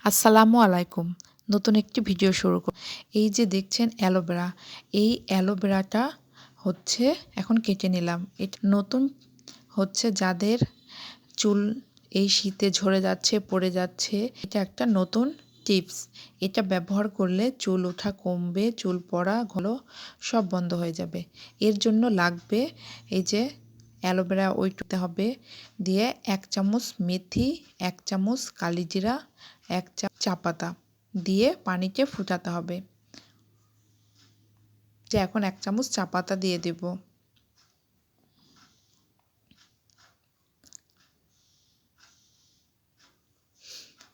আসসালামু আলাইকুম। নতুন একটি ভিডিও শুরু এই যে দেখছেন অ্যালোভেরা, এই অ্যালোভেরাটা হচ্ছে এখন কেটে নিলাম। এটা নতুন হচ্ছে যাদের চুল এই শীতে ঝরে যাচ্ছে, পড়ে যাচ্ছে, এটা একটা নতুন টিপস। এটা ব্যবহার করলে চুল ওঠা কমবে, চুল পড়া, ঘন সব বন্ধ হয়ে যাবে। এর জন্য লাগবে এই যে অ্যালোভেরা ওইটুতে হবে, দিয়ে 1 চামচ মেথি, 1 চামচ কালিজিরা, 1 চা পাতা দিয়ে পানিতে ফুটাতে হবে। যে এখন 1 চামচ চা পাতা দিয়ে দেব।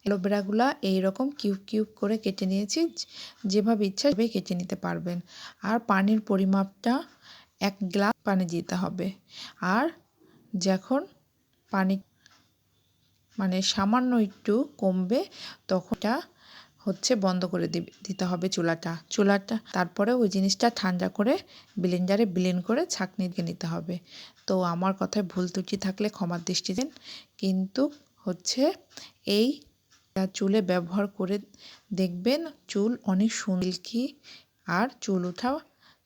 অ্যালোভেরাগুলা এইরকম কিউব কিউব করে কেটে নিয়েছি। যেভাবে ইচ্ছা সেভাবে কেটে নিতে পারবেন। আর পানির পরিমাপটা 1 গ্লাস পানি দিতে হবে। আর যখন পানি মানে সামান্য একটু কমবে তখন এটা হচ্ছে বন্ধ করে দিতে হবে চুলাটা। তারপরে ওই জিনিসটা ঠান্ডা করে ব্লেন্ডারে ব্লেন্ড করে ছাঁকনি দিয়ে নিতে হবে। তো আমার কথায় ভুল ত্রুটি থাকলে ক্ষমার দৃষ্টি দিন। কিন্তু হচ্ছে এই চুলে ব্যবহার করে দেখবেন চুল অনেক সিল্কি আর চুল ওঠা,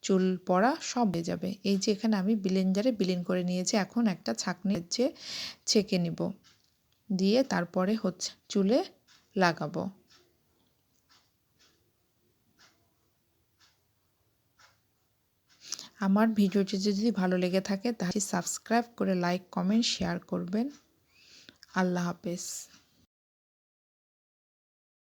চুল পড়া সব হয়ে যাবে। এই যে এখানে আমি ব্লেন্ডারে ব্লেন্ড করে নিয়েছি, এখন একটা ছাঁকনি হচ্ছে ছেঁকে নিব, দিয়ে তারপরে হচ্ছে চুলে লাগাবো। আমার ভিডিওটি যদি ভালো লেগে থাকে তাহলে সাবস্ক্রাইব করে লাইক, কমেন্ট, শেয়ার করবেন। আল্লাহ হাফেজ।